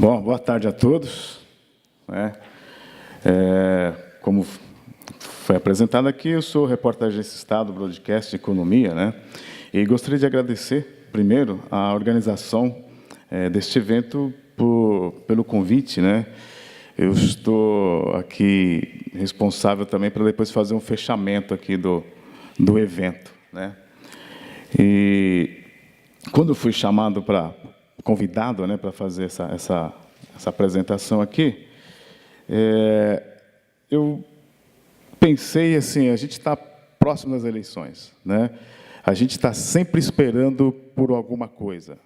Bom, boa tarde a todos. Como foi apresentado aqui, eu sou repórter da Agência Estado, Broadcast de Economia, e gostaria de agradecer, primeiro, a organização deste evento pelo convite. Eu estou aqui responsável também para depois fazer um fechamento aqui do evento. E quando eu fui chamado convidado para fazer essa apresentação aqui, eu pensei assim: a gente está próximo das eleições, A gente está sempre esperando por alguma coisa.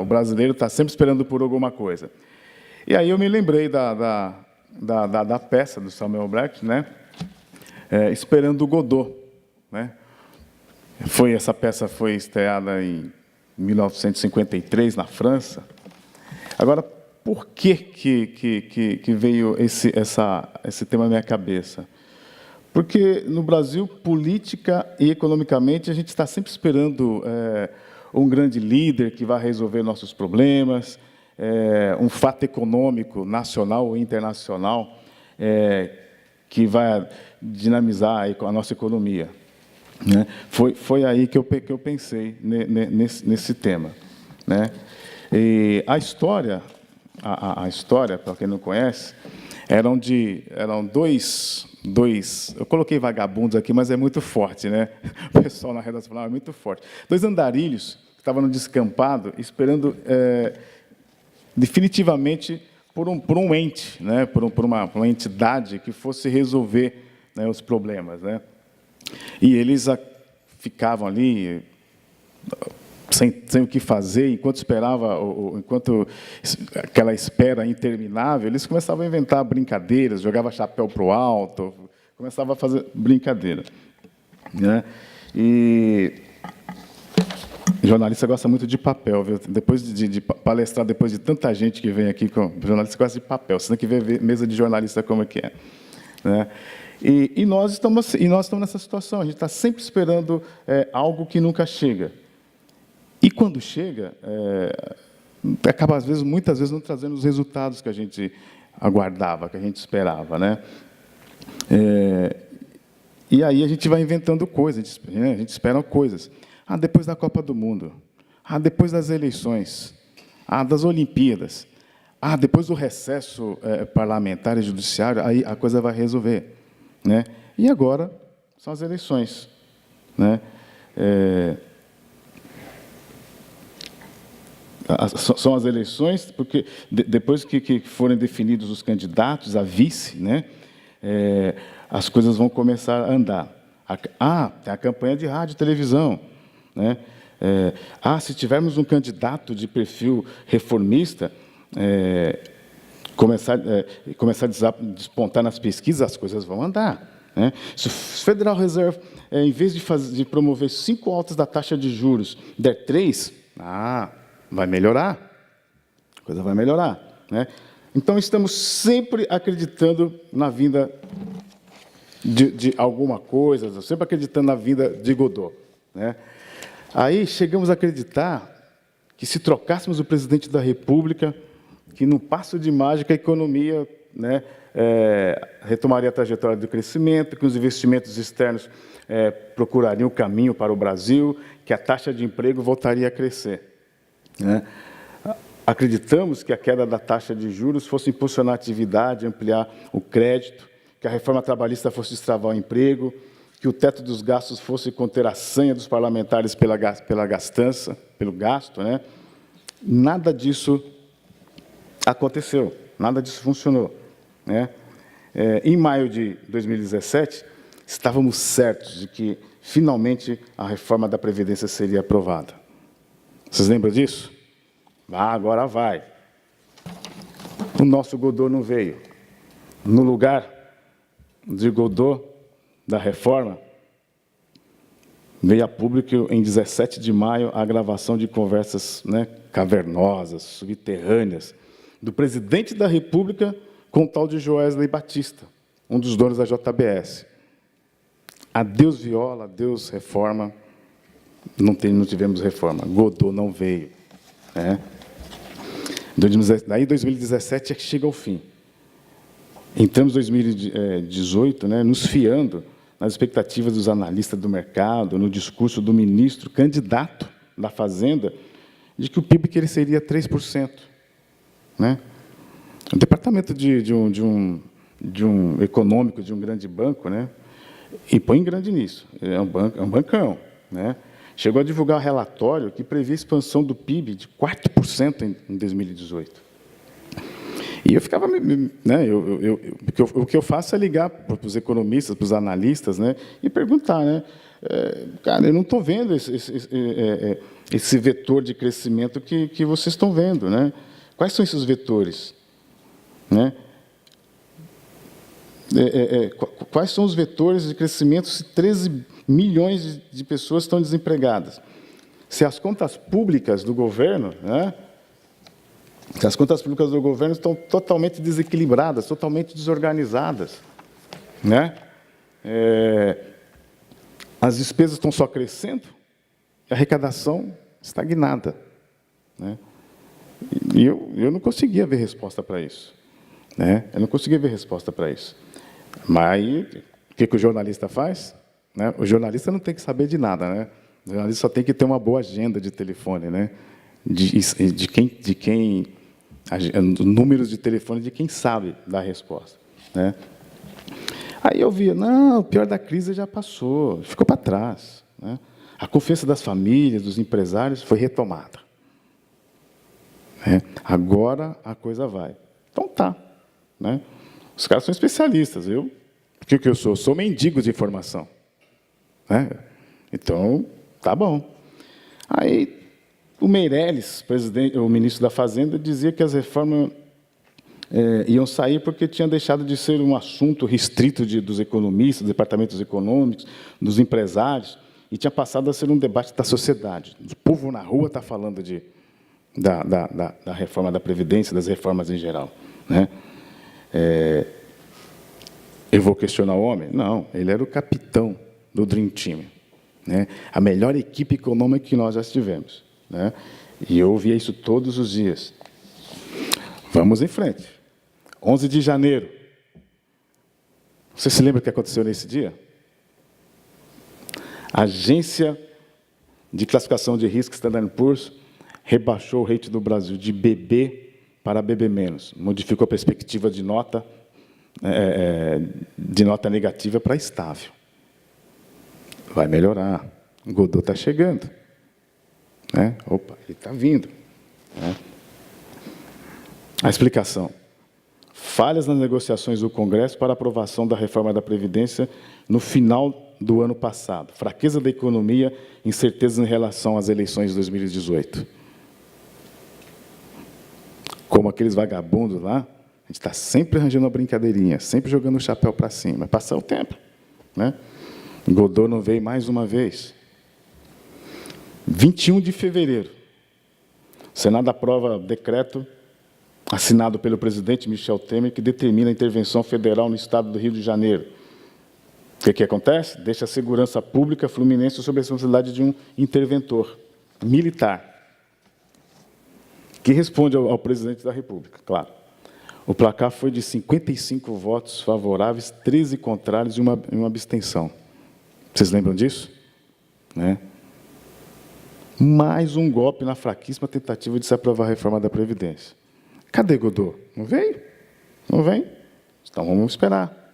O brasileiro está sempre esperando por alguma coisa. E aí eu me lembrei da peça do Samuel Beckett, Esperando Godot, Essa peça foi estreada em 1953 na França. Agora, por que veio esse tema na minha cabeça? Porque no Brasil, política e economicamente, a gente está sempre esperando um grande líder que vai resolver nossos problemas, um fato econômico nacional ou internacional que vai dinamizar a nossa economia. Foi aí que eu pensei nesse tema. E a história, para quem não conhece, eram dois, eu coloquei vagabundos aqui, mas é muito forte, O pessoal na redação falava, é muito forte. Dois andarilhos que estavam no descampado, esperando definitivamente por um ente, por uma entidade que fosse resolver os problemas, E eles ficavam ali sem o que fazer, enquanto aquela espera interminável, eles começavam a inventar brincadeiras, jogavam chapéu para o alto, começavam a fazer brincadeira. E o jornalista gosta muito de papel, viu? Depois de palestrar, depois de tanta gente que vem aqui, o jornalista gosta de papel, você tem que ver mesa de jornalista como é que é. E nós estamos nessa situação, a gente está sempre esperando algo que nunca chega. E quando chega, acaba, muitas vezes, não trazendo os resultados que a gente aguardava, que a gente esperava. E aí a gente vai inventando coisas, a gente espera coisas. Depois da Copa do Mundo, depois das eleições, das Olimpíadas, depois do recesso parlamentar e judiciário, aí a coisa vai resolver. E agora são as eleições. São as eleições, porque depois que forem definidos os candidatos a vice, as coisas vão começar a andar. Tem a campanha de rádio e televisão. Se tivermos um candidato de perfil reformista, começar a despontar nas pesquisas, as coisas vão andar. Se o Federal Reserve, em vez de promover 5 altas da taxa de juros, der 3, vai melhorar. A coisa vai melhorar. Então, estamos sempre acreditando na vinda de alguma coisa, sempre acreditando na vinda de Godot. Aí chegamos a acreditar que, se trocássemos o presidente da República, que, num passo de mágica, a economia retomaria a trajetória do crescimento, que os investimentos externos procurariam o caminho para o Brasil, que a taxa de emprego voltaria a crescer. Acreditamos que a queda da taxa de juros fosse impulsionar a atividade, ampliar o crédito, que a reforma trabalhista fosse destravar o emprego, que o teto dos gastos fosse conter a sanha dos parlamentares pela gastança, pelo gasto. Nada disso aconteceu, nada disso funcionou. Em maio de 2017, estávamos certos de que, finalmente, a reforma da Previdência seria aprovada. Vocês lembram disso? Agora vai. O nosso Godot não veio. No lugar de Godot, da reforma, veio a público, em 17 de maio, a gravação de conversas cavernosas, subterrâneas, do presidente da República com o tal de Joesley Batista, um dos donos da JBS. Adeus viola, adeus reforma. Não tivemos reforma. Godot não veio. Daí, 2017 é que chega ao fim. Entramos em 2018, né, nos fiando nas expectativas dos analistas do mercado, no discurso do ministro candidato da Fazenda, de que o PIB cresceria 3%. Né? O departamento de um econômico de um grande banco, né, e põe grande nisso, é um bancão, né, chegou a divulgar um relatório que previa expansão do PIB de 4% em 2018. E eu ficava, né, o que eu faço é ligar para os economistas, para os analistas, né, e perguntar, né, cara, eu não estou vendo esse vetor de crescimento que vocês estão vendo, né? Quais são esses vetores, né? Quais são os vetores de crescimento se 13 milhões de pessoas estão desempregadas? Se as contas públicas do governo, né, se as contas públicas do governo estão totalmente desequilibradas, totalmente desorganizadas, né? As despesas estão só crescendo, a arrecadação estagnada, né? E eu não conseguia ver resposta para isso, né? Eu não conseguia ver resposta para isso. Mas o que o jornalista faz? Né? O jornalista não tem que saber de nada, né? O jornalista só tem que ter uma boa agenda de telefone, né? Números de telefone de quem sabe dar resposta, né? Aí eu via, não, o pior da crise já passou, ficou para trás, né? A confiança das famílias, dos empresários foi retomada, né? Agora a coisa vai. Então tá, né? Os caras são especialistas. O que eu sou? Eu sou mendigo de informação, né? Então, tá bom. Aí, o Meirelles, o ministro da Fazenda, dizia que as reformas iam sair porque tinham deixado de ser um assunto restrito dos economistas, dos departamentos econômicos, dos empresários, e tinha passado a ser um debate da sociedade. O povo na rua está falando da reforma da Previdência, das reformas em geral, né? Eu vou questionar o homem? Não, ele era o capitão do Dream Team, né? A melhor equipe econômica que nós já tivemos, né? E eu ouvia isso todos os dias. Vamos em frente. 11 de janeiro. Você se lembra o que aconteceu nesse dia? A agência de classificação de risco Standard & Poor's rebaixou o rating do Brasil de BB para BB-, modificou a perspectiva de nota negativa para estável. Vai melhorar. Godot está chegando, né? Opa, ele está vindo, né? A explicação. Falhas nas negociações do Congresso para aprovação da reforma da Previdência no final do ano passado. Fraqueza da economia, incertezas em relação às eleições de 2018. Como aqueles vagabundos lá, a gente está sempre arranjando uma brincadeirinha, sempre jogando o chapéu para cima. Passar o tempo, né? Godot não veio mais uma vez. 21 de fevereiro, o Senado aprova decreto assinado pelo presidente Michel Temer, que determina a intervenção federal no estado do Rio de Janeiro. O que acontece? Deixa a segurança pública fluminense sob a responsabilidade de um interventor militar, que responde ao presidente da República, claro. O placar foi de 55 votos favoráveis, 13 contrários e uma abstenção. Vocês lembram disso? Né? Mais um golpe na fraquíssima tentativa de se aprovar a reforma da Previdência. Cadê Godot? Não veio? Não vem? Então vamos esperar.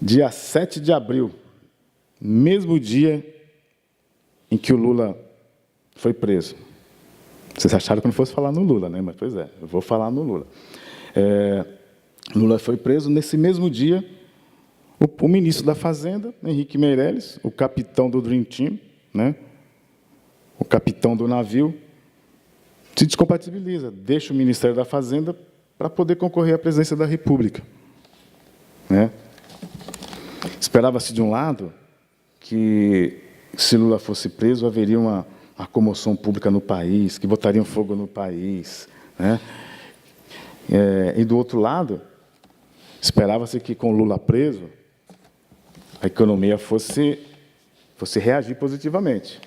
Dia 7 de abril, mesmo dia em que o Lula foi preso. Vocês acharam que eu não fosse falar no Lula, né? Mas, pois é, eu vou falar no Lula. Lula foi preso. Nesse mesmo dia, o ministro da Fazenda, Henrique Meirelles, o capitão do Dream Team, né? O capitão do navio, se descompatibiliza, deixa o Ministério da Fazenda para poder concorrer à presidência da República, né? Esperava-se, de um lado, que, se Lula fosse preso, haveria uma comoção pública no país, que botariam fogo no país, né? E, do outro lado, esperava-se que, com Lula preso, a economia fosse reagir positivamente.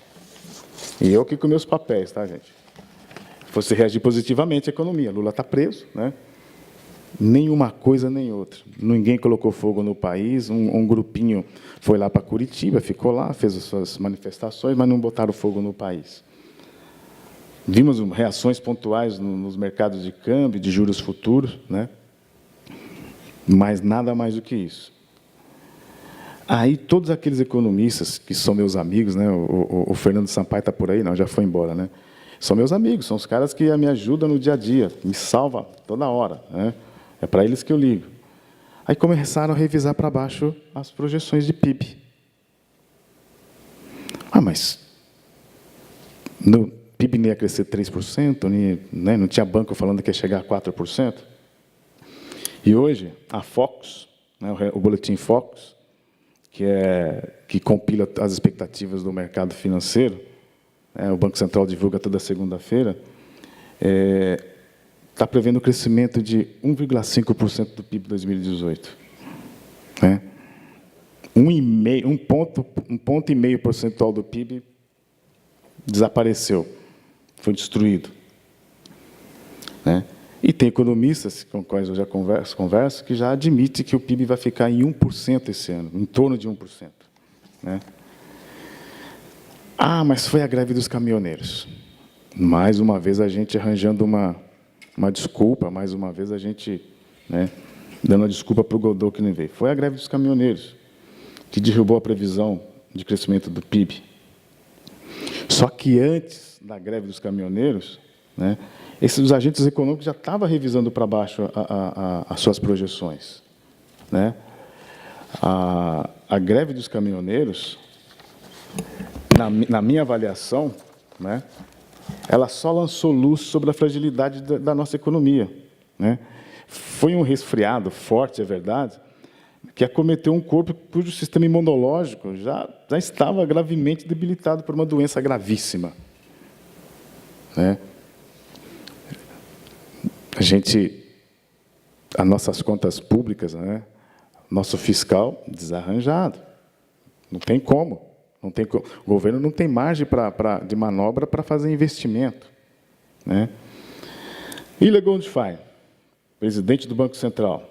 E eu aqui com meus papéis, tá, gente? fosse reagir positivamente à economia. Lula está preso, né? Nenhuma coisa nem outra. Ninguém colocou fogo no país. Um grupinho foi lá para Curitiba, ficou lá, fez as suas manifestações, mas não botaram fogo no país. Vimos reações pontuais nos mercados de câmbio, de juros futuros, né? Mas nada mais do que isso. Aí, todos aqueles economistas, que são meus amigos, né? O Fernando Sampaio está por aí, não, já foi embora, né? São meus amigos, são os caras que me ajudam no dia a dia, me salvam toda hora, né? É para eles que eu ligo. Aí começaram a revisar para baixo as projeções de PIB. Ah, mas no PIB não ia crescer 3%, né? Não tinha banco falando que ia chegar a 4%. E hoje, a Focus, né, o boletim Focus, que compila as expectativas do mercado financeiro, o Banco Central divulga toda segunda-feira, está prevendo um crescimento de 1,5% do PIB em 2018. Né? 1,5 ponto percentual do PIB desapareceu, foi destruído. Né? E tem economistas com quais eu já converso que já admitem que o PIB vai ficar em 1% esse ano, em torno de 1%. Né? Ah, mas foi a greve dos caminhoneiros. Mais uma vez a gente arranjando uma desculpa, mais uma vez a gente, né, dando a desculpa para o Godot que não veio. Foi a greve dos caminhoneiros que derrubou a previsão de crescimento do PIB. Só que antes da greve dos caminhoneiros, né, esses agentes econômicos já estavam revisando para baixo as suas projeções. Né? A greve dos caminhoneiros, na minha avaliação, né, ela só lançou luz sobre a fragilidade da nossa economia. Né? Foi um resfriado forte, é verdade, que acometeu um corpo cujo sistema imunológico já estava gravemente debilitado por uma doença gravíssima. Né? As nossas contas públicas, né? Nosso fiscal desarranjado. Não tem como. O governo não tem margem de manobra para fazer investimento. Né? Ilha Goldfein, presidente do Banco Central,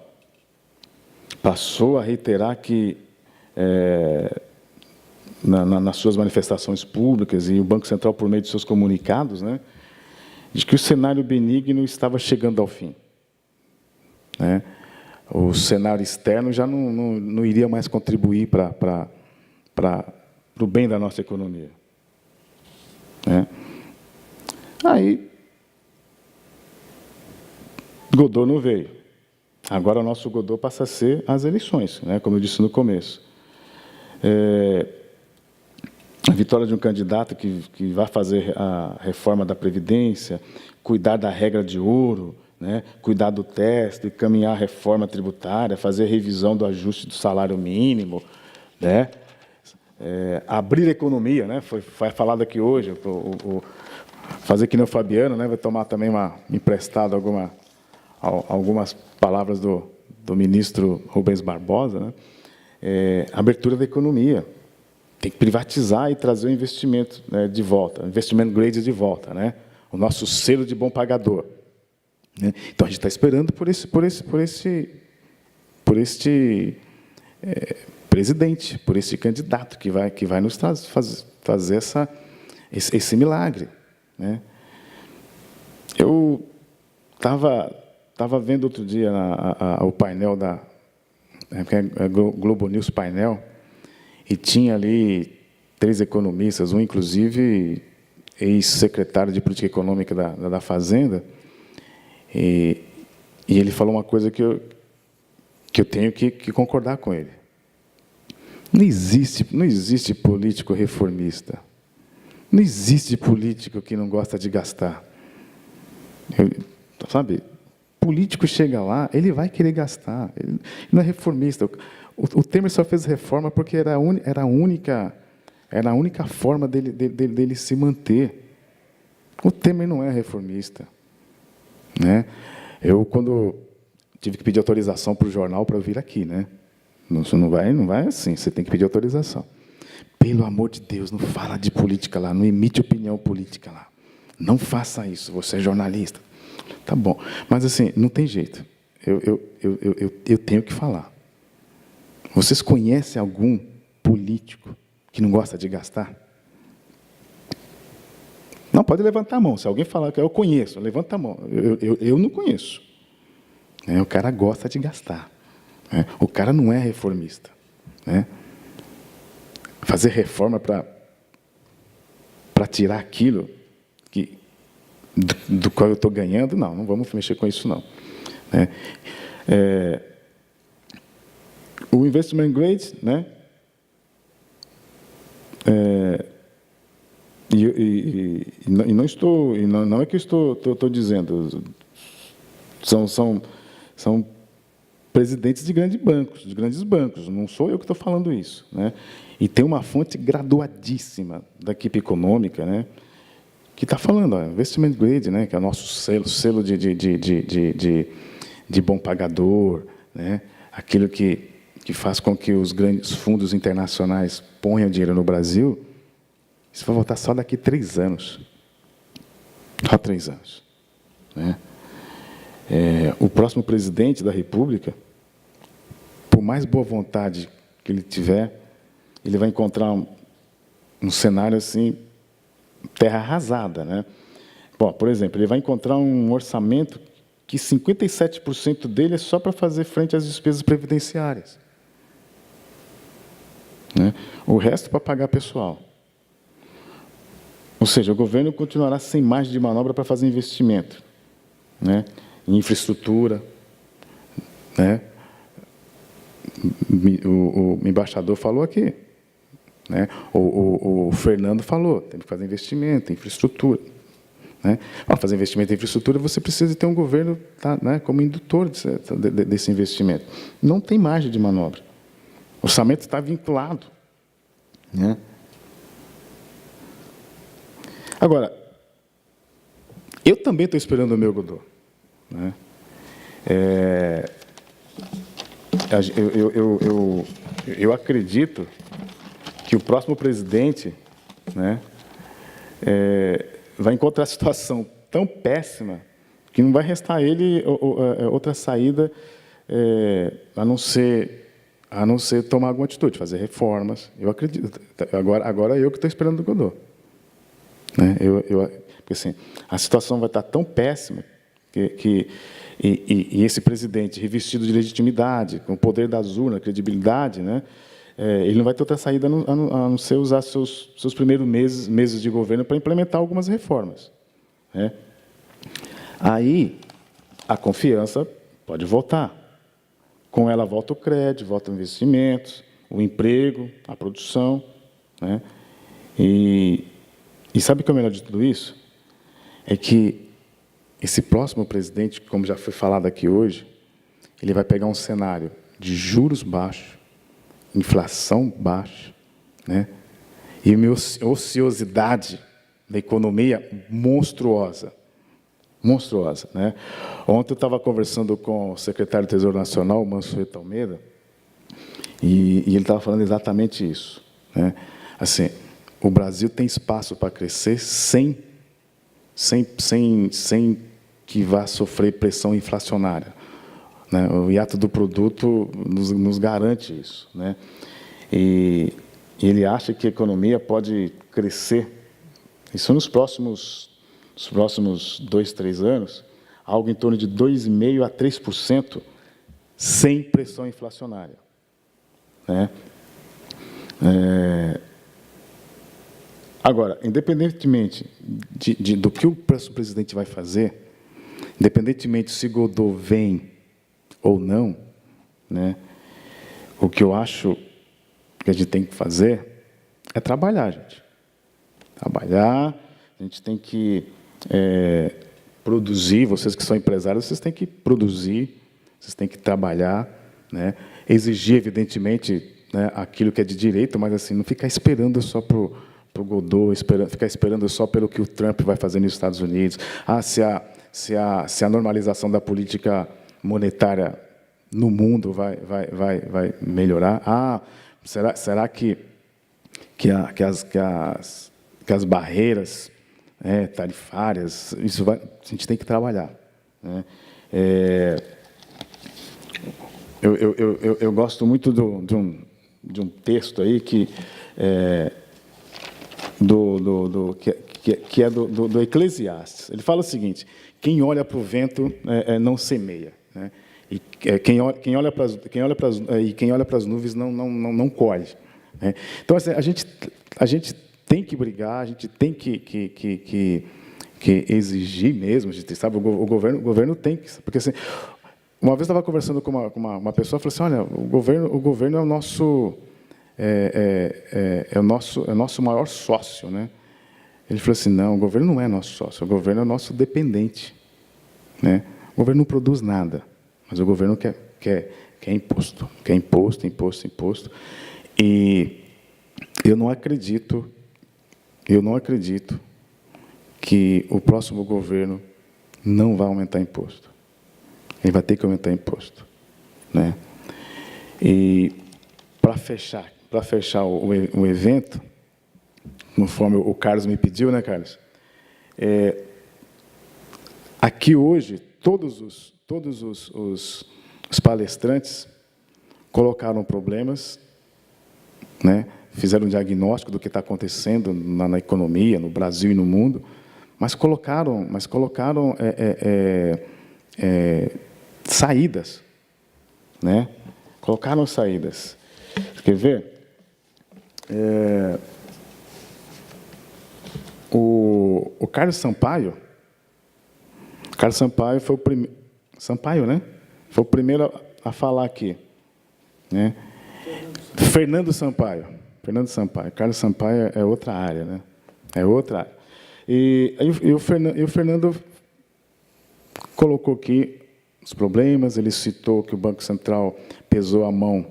passou a reiterar que, nas suas manifestações públicas, e o Banco Central, por meio de seus comunicados, né, de que o cenário benigno estava chegando ao fim. Né? O cenário externo já não iria mais contribuir para o bem da nossa economia. Né? Aí, Godot não veio. Agora, o nosso Godot passa a ser as eleições, né? Como eu disse no começo. A vitória de um candidato que vai fazer a reforma da Previdência, cuidar da regra de ouro, né? Cuidar do teste, caminhar a reforma tributária, fazer a revisão do ajuste do salário mínimo, né? Abrir a economia, né? Foi falado aqui hoje, fazer que nem o Fabiano, né? Vai tomar também emprestado algumas palavras do ministro Rubens Barbosa, né? Abertura da economia. Tem que privatizar e trazer o investimento, né, de volta, investment grade de volta, né? O nosso selo de bom pagador. Né? Então, a gente está esperando por este presidente, por esse candidato que vai nos fazer esse milagre. Né? Eu estava vendo outro dia o painel Globo News Painel, e tinha ali 3 economistas, um, inclusive, ex-secretário de Política Econômica da Fazenda, e ele falou uma coisa que eu tenho que concordar com ele. Não existe político reformista. Não existe político que não gosta de gastar. Sabe? Político chega lá, ele vai querer gastar. Ele não é reformista. O Temer só fez reforma porque era a única forma dele se manter. O Temer não é reformista. Né? Eu, quando tive que pedir autorização para o jornal para eu vir aqui, né? Não vai assim, você tem que pedir autorização. Pelo amor de Deus, não fala de política lá, não emite opinião política lá. Não faça isso, você é jornalista. Tá bom, mas assim, não tem jeito. Eu tenho que falar. Vocês conhecem algum político que não gosta de gastar? Não, pode levantar a mão. Se alguém falar que eu conheço, levanta a mão. Eu não conheço. O cara gosta de gastar. O cara não é reformista. Fazer reforma para tirar aquilo do qual eu estou ganhando, não vamos mexer com isso, não. O investment grade, não é que eu estou dizendo, são presidentes de grandes bancos, não sou eu que estou falando isso, E tem uma fonte graduadíssima da equipe econômica, que está falando, investment grade, que é o nosso selo de bom pagador, aquilo que faz com que os grandes fundos internacionais ponham dinheiro no Brasil. Isso vai voltar só daqui 3 anos. Só 3 anos. O próximo presidente da República, por mais boa vontade que ele tiver, ele vai encontrar um cenário assim, terra arrasada. Bom, por exemplo, ele vai encontrar um orçamento que 57% dele é só para fazer frente às despesas previdenciárias. O resto para pagar pessoal. Ou seja, o governo continuará sem margem de manobra para fazer investimento, em infraestrutura, O embaixador falou aqui, o Fernando falou, tem que fazer investimento em infraestrutura. Para fazer investimento em infraestrutura, você precisa ter um governo como indutor desse investimento. Não tem margem de manobra. O orçamento está vinculado. Agora, eu também estou esperando o meu Godot. Eu acredito que o próximo presidente vai encontrar a situação tão péssima que não vai restar a ele outra saída a não ser tomar alguma atitude, fazer reformas. Eu acredito. Agora eu que estou esperando o Godot. Porque assim, a situação vai estar tão péssima que esse presidente revestido de legitimidade, com o poder das urnas, credibilidade, ele não vai ter outra saída a não ser usar seus primeiros meses de governo para implementar algumas reformas. Aí, a confiança pode voltar. Com ela volta o crédito, volta o investimentos, o emprego, a produção. E sabe o que é o melhor de tudo isso? É que esse próximo presidente, como já foi falado aqui hoje, ele vai pegar um cenário de juros baixos, inflação baixa, e uma ociosidade da economia monstruosa. Ontem eu estava conversando com o secretário do Tesouro Nacional, o Mansueto Almeida, e ele estava falando exatamente isso. Assim, o Brasil tem espaço para crescer sem que vá sofrer pressão inflacionária. O hiato do produto nos garante isso. E ele acha que a economia pode crescer, isso nos próximos 2, 3 anos, algo em torno de 2,5% a 3%, sem pressão inflacionária. Agora, independentemente do que o próximo presidente vai fazer, independentemente se Godot vem ou não, o que eu acho que a gente tem que fazer é trabalhar, gente. Trabalhar, a gente tem que produzir, vocês que são empresários, vocês têm que produzir, vocês têm que trabalhar, exigir, evidentemente, aquilo que é de direito, mas assim, não ficar esperando só para o Godot, ficar esperando só pelo que o Trump vai fazer nos Estados Unidos. Se a normalização da política monetária no mundo vai melhorar. Será que as barreiras tarifárias, a gente tem que trabalhar, né? Eu gosto muito de um texto aí que é do Eclesiastes. Ele fala o seguinte: quem olha para o vento não semeia, né? E quem olha para as nuvens não colhe, né? Então, assim, a gente tem que brigar, a gente tem que exigir mesmo. A gente sabe, o governo tem que, porque assim, uma vez eu estava conversando com uma pessoa, falou assim: olha, o governo é o nosso nosso maior sócio, né? Ele falou assim: não, o governo não é nosso sócio, o governo é nosso dependente, né? O governo não produz nada, mas o governo quer imposto, quer imposto. E eu não acredito que o próximo governo não vai aumentar imposto. Ele vai ter que aumentar imposto, né? E para fechar o evento, conforme o Carlos me pediu, né, Carlos? Aqui hoje, todos os palestrantes colocaram problemas, né? Fizeram um diagnóstico do que está acontecendo na economia, no Brasil e no mundo, mas colocaram saídas, né? Colocaram saídas. Quer ver? O Carlos Sampaio foi o primeiro. Sampaio, né? Foi o primeiro a falar aqui, né? Fernando Sampaio. Carlos Sampaio é outra área, né? É outra área. E o Fernando colocou aqui os problemas. Ele citou que o Banco Central pesou a mão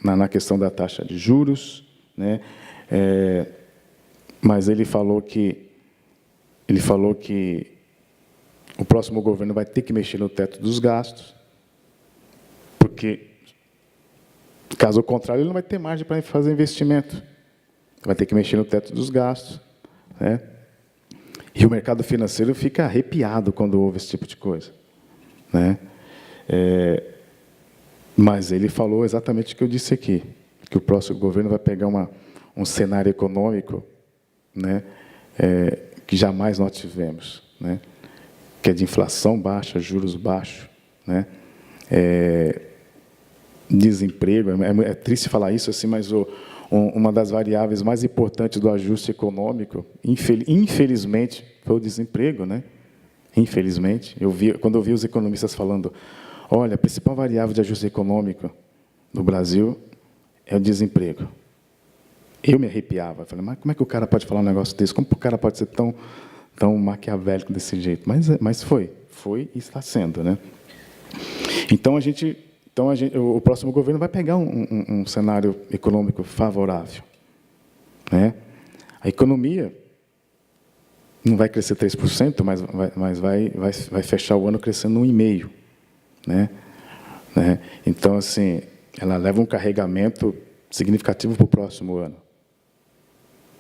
na questão da taxa de juros, né? Mas ele falou que o próximo governo vai ter que mexer no teto dos gastos, porque, caso contrário, ele não vai ter margem para fazer investimento. Vai ter que mexer no teto dos gastos, né? E o mercado financeiro fica arrepiado quando ouve esse tipo de coisa, né? Mas ele falou exatamente o que eu disse aqui, que o próximo governo vai pegar um cenário econômico, né, que jamais nós tivemos, né, que é de inflação baixa, juros baixos, né, desemprego. É triste falar isso assim, mas uma das variáveis mais importantes do ajuste econômico, infelizmente, foi o desemprego, né? Infelizmente, quando eu vi os economistas falando: olha, a principal variável de ajuste econômico no Brasil é o desemprego. Eu me arrepiava. Falei: mas como é que o cara pode falar um negócio desse? Como o cara pode ser tão maquiavélico desse jeito? Mas foi e está sendo, né? Então, o próximo governo vai pegar um cenário econômico favorável, né? A economia não vai crescer 3%, mas vai fechar o ano crescendo 1,5%, né? Então, assim, ela leva um carregamento significativo para o próximo ano,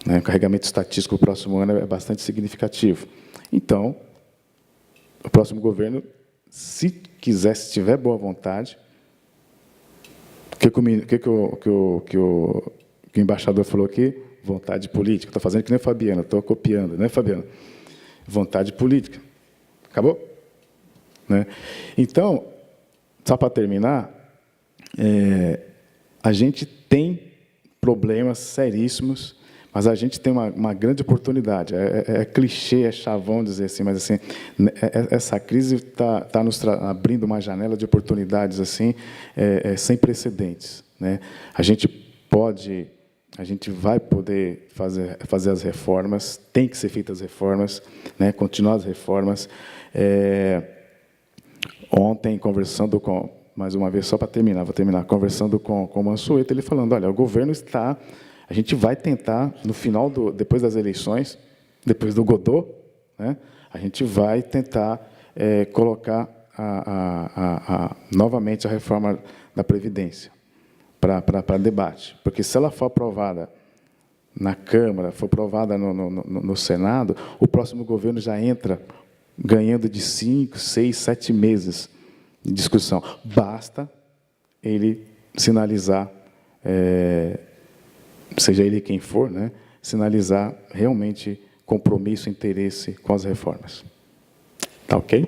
né? O carregamento estatístico para o próximo ano é bastante significativo. Então, o próximo governo, se tiver boa vontade, o embaixador falou aqui? Vontade política. Estou fazendo que nem a Fabiana, estou copiando, né, Fabiana? Vontade política. Acabou? Né? Então, só para terminar, a gente tem problemas seríssimos, mas a gente tem uma grande oportunidade. É clichê, é chavão dizer assim, mas assim, essa crise está nos abrindo uma janela de oportunidades assim, sem precedentes, né? A gente vai poder fazer as reformas, tem que ser feitas as reformas, né? Continuar as reformas. Ontem, conversando mais uma vez, só para terminar, conversando com o Mansueto, ele falando: olha, o governo a gente vai tentar, no final, depois das eleições, depois do Godot, né, a gente vai tentar colocar novamente a reforma da Previdência para debate. Porque se ela for aprovada na Câmara, for aprovada no Senado, o próximo governo já entra ganhando de 5, 6, 7 meses de discussão. Basta ele sinalizar, seja ele quem for, né, sinalizar realmente compromisso, interesse com as reformas. Tá ok?